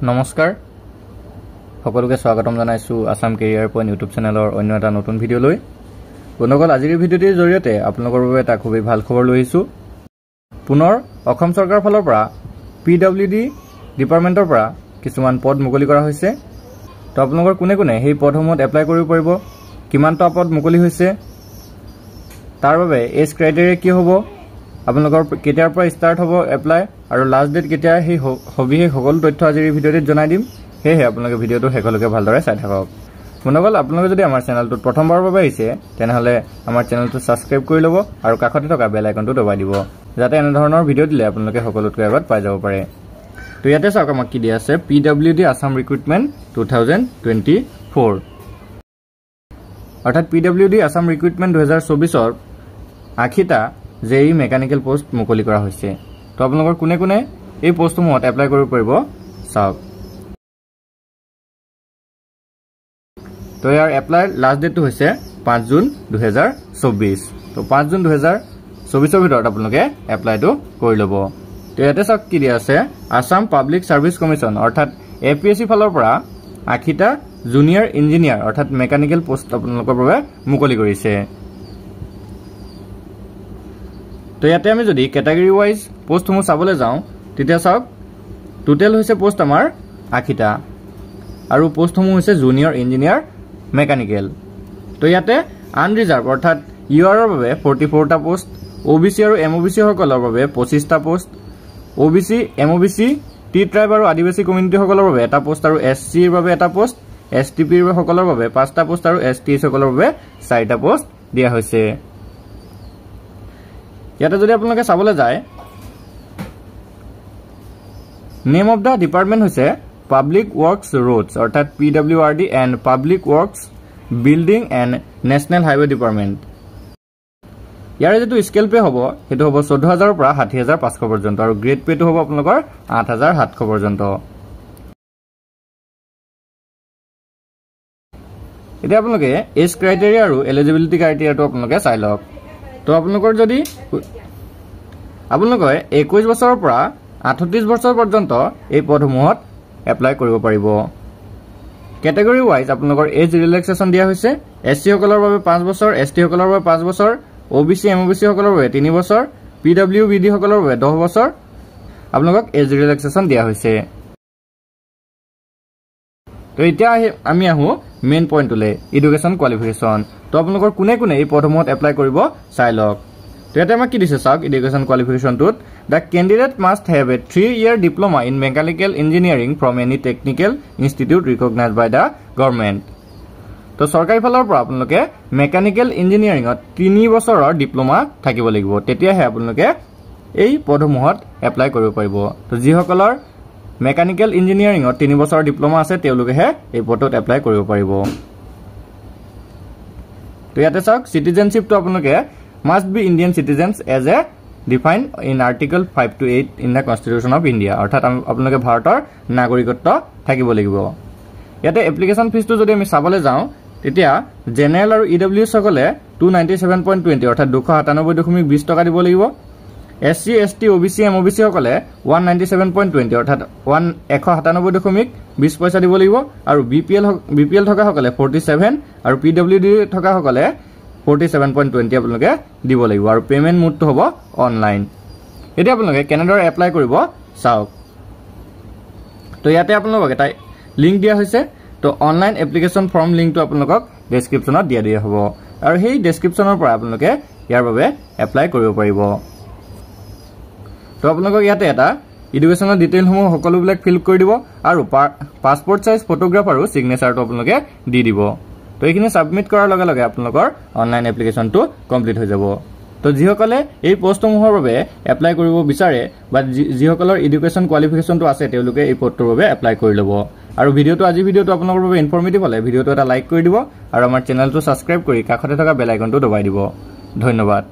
নমস্কাৰ সকলোকে স্বাগতম জনাইছো আসাম কেৰিয়াৰ পইণ্ট ইউটিউব চেনেলৰ অন্য এটা নতুন ভিডিঅ' লৈ বন্ধুসকল আজিৰ ভিডিঅ'টিৰ জৰিয়তে আপোনালোকৰ বাবে এটা খুবেই ভাল খবৰ লৈ আহিছো পুনৰ অসম চৰকাৰৰ ফালৰ পৰা পিডব্লিউডি ডিপাৰ্টমেণ্টৰ পৰা কিছুমান পদ মুকলি কৰা হৈছে তো আপোনালোকৰ কোনে কোনে সেই পদসমূহত এপ্লাই কৰিব পাৰিব কিমানটা পদ মুকলি হৈছে তাৰ বাবে এজ ক্ৰাইটেৰিয়া কি হ'ব আপোনালোকৰ কেতিয়াৰ পৰা ষ্টাৰ্ট হ'ব এপ্লাই আৰু লাষ্ট ডেট কেতিয়া সেই হবিহে সকলো তথ্য আজিৰ ভিডিঅ'টিত জনাই দিম হেহে আপোনালোকে ভিডিঅ'টো শেষলৈকে ভালদৰে চাই থাকক বন্ধুসকল আপোনালোকে যদি আমাৰ চেনেলটোত প্ৰথমবাৰৰ বাবে আহিছে তেনেহলে আমাৰ চেনেলটো সাবস্ক্ৰাইব কৰি ল'ব আৰু কাষতে থকা বেল আইকনটো দবাই দিব যাতে এনে ধৰণৰ ভিডিঅ' দিলে আপোনালোকে সকলোতকৈ আগত পাই যাব পাৰে তো ইয়াতে চাওক আমাক কি দিয়া আছে পিডব্লিউডি আসাম ৰিক্ৰুটমেণ্ট 2024 অৰ্থাৎ পিডব্লিউডি আসাম ৰিক্ৰুটমেণ্ট 2024 ৰ 80টা জেই মেকানিক্যাল পোষ্ট মুকলি কৰা হৈছে তো আপোনালোকৰ কোনে কোনে এই পোষ্টসমূহত এপ্লাই কৰিব পাৰিব চাওক তো ইয়াৰ এপ্লাই লাষ্ট ডেটটো হৈছে 5 জুন 2024 তো 5 জুন 2024 ৰ ভিতৰত আপোনালোকে এপ্লাইটো কৰি ল'ব তো ইয়াতে চাওক কি দিয়া আছে আসাম পাব্লিক সাৰ্ভিস কমিশন অৰ্থাৎ এপিএসসি ফালৰ পৰা 80টা জুনিয়ৰ ইঞ্জিনিয়াৰ অৰ্থাৎ মেকানিক্যাল পোষ্ট আপোনালোকৰ বাবে মুকলি কৰিছে তো ইয়াতে আমি যদি ক্যাটাগৰি ওয়াইজ পোষ্টসমূহ চাবলৈ যাওঁ তেতিয়া চাওক টোটাল হৈছে পোষ্ট আমাৰ 80টা আৰু পোষ্টসমূহ হৈছে জুনিয়ৰ ইঞ্জিনিয়াৰ মেকানিক্যাল তো ইয়াতে আনৰিজাৰ্ভ অৰ্থাৎ ইউআৰৰ বাবে 44টা পোষ্ট ওবিসি আৰু এমওবিসি সকলৰ বাবে 25টা post OBC MOBC tea tribe আৰু আদিবাসী কমিউনিটি সকলৰ বাবে এটা পোষ্ট আৰু এসসি ৰ বাবে এটা পোষ্ট এসটিপি ৰ সকলৰ বাবে 5টা পোষ্ট আৰু এসটি সকলৰ বাবে 4টা পোষ্ট দিয়া হৈছে ইয়াতে যদি আপোনালোকে চাবলৈ যায় নেম অফ দা ডিপাৰ্টমেণ্ট হৈছে পাব্লিক ওয়াৰ্কছ ৰোডছ অৰ্থাৎ PWRD and public works building and national highway department ইয়াৰে যেটো স্কেল পে হ'ব হেতু হ'ব 14000 ৰ পৰা 60500 পৰ্যন্ত আৰু গ্ৰেড পেটো হ'ব আপোনালোকৰ 8700 পৰ্যন্ত এতিয়া আপোনালোকে এজ ক্ৰাইটেৰিয়া আৰু এলিজিবিলিটি ক্ৰাইটেৰিয়াটো আপোনালোকে চাই লওক তো আপোনালোকৰ যদি আপোনালোকে 21 বছৰৰ পৰা 38 বছৰ পৰ্যন্ত এই পদসমূহত এপ্লাই কৰিব পাৰিব ক্যাটাগৰি ওয়াইজ আপোনালোকৰ এজ ৰিলেক্সেশন দিয়া হৈছে এসসি সকলৰ বাবে 5 বছৰ এসটি সকলৰ বাবে 5 বছৰ ওবিসি এমওবিসি সকলৰ বাবে 3 বছৰ পিডব্লিউবিডি সকলৰ বাবে 10 বছৰ আপোনালোকক এজ ৰিলেক্সেশন দিয়া হৈছে তো এতিয়া আমি আহো মেইন পইণ্টলৈ এডুকেশ্যন কোৱালিফিকেশ্যন তো আপোনালোকৰ কোনে কোনে এই পদসমূহত এপ্লাই কৰিব চাই লওক তো ইয়াতে আমাক কি দিছে চাওক এডুকেশ্যন কোৱালিফিকেশ্যনটোত the candidate must have a 3-year diploma in mechanical engineering from any technical institute recognized by the government তো চৰকাৰী ফালৰ পৰা আপোনালোকে মেকানিক্যাল ইঞ্জিনিয়াৰিঙত 3 বছৰৰ ডিপ্লোমা থাকিব লাগিব তেতিয়াহে আপোনালোকে এই পদসমূহত এপ্লাই কৰিব পাৰিব তো যিসকলৰ মেকানিক্যাল ইঞ্জিনিয়াৰিঙত 3 বছৰৰ ডিপ্লোমা আছে তেওঁলোকেহে এই পদত এপ্লাই কৰিব পাৰিব তো ইয়াতে চাওক সিটিজেনশিপটো আপোনালোকে must be Indian citizens as a defined in article 5 to 8 in the constitution of India অৰ্থাৎ আপোনালোকে ভাৰতৰ নাগৰিকত্ব থাকিব লাগিব ইয়াতে এপ্লিকেশন ফিজটো যদি আমি চাবলৈ যাওঁ তেতিয়া জেনেৰেল আৰু ইডব্লিউ সকলে 297.20 অৰ্থাৎ 297.20 টকা দিব লাগিব এসসি এসটি ওবিসি এমওবিসি সকলে 197.20 অৰ্থাৎ 197.20 পইচা দিব লাগিব আৰু বিপিএল থকা সকলে 47 আৰু পিডব্লিউডি থকা সকলে 47.20 আপোনালোকে দিব লাগিব আৰু পেমেন্ট মোডটো হ'ব অনলাইন এতিয়া আপোনালোকে কেনেদৰে এপ্লাই কৰিব চাওক তো ইয়াতে আপোনালোকক এটা লিংক দিয়া হৈছে তো অনলাইন এপ্লিকেশন ফৰ্ম লিংকটো আপোনালোকক ডেসক্ৰিপচনত দিয়া হ'ব আৰু সেই ডেসক্ৰিপচনৰ পৰা আপোনালোকে ইয়াৰ বাবে এপ্লাই কৰিব পাৰিব তো আপোনালোকক ইয়াতে এটা এডুকেশ্যনৰ ডিটেইলসমূহ সকলোবিলাক ফিল কৰি দিব আৰু পাছপোৰ্ট সাইজ ফটোগ্ৰাফ আৰু সিগনেচাৰটো আপোনালোকে দি দিব তো এইখিনি সাবমিট কৰাৰ লগে লগে আপোনালোকৰ অনলাইন এপ্লিকেশনটো কমপ্লিট হৈ যাব তো যিসকলে এই পোষ্টসমূহৰ বাবে এপ্লাই কৰিব বিচাৰে বা যিসকলৰ এডুকেশ্যন কোৱালিফিকেশ্যনটো আছে তেওঁলোকে এই পদটোৰ বাবে এপ্লাই কৰি ল'ব আৰু আজি ভিডিঅ'টো আপোনালোকৰ বাবে ইনফৰ্মেটিভ হ'লে ভিডিঅ'টো এটা লাইক কৰি দিব আৰু আমাৰ চেনেলটো সাবস্ক্ৰাইব কৰি কাষতে থকা বেল আইকনটো দবাই দিব ধন্যবাদ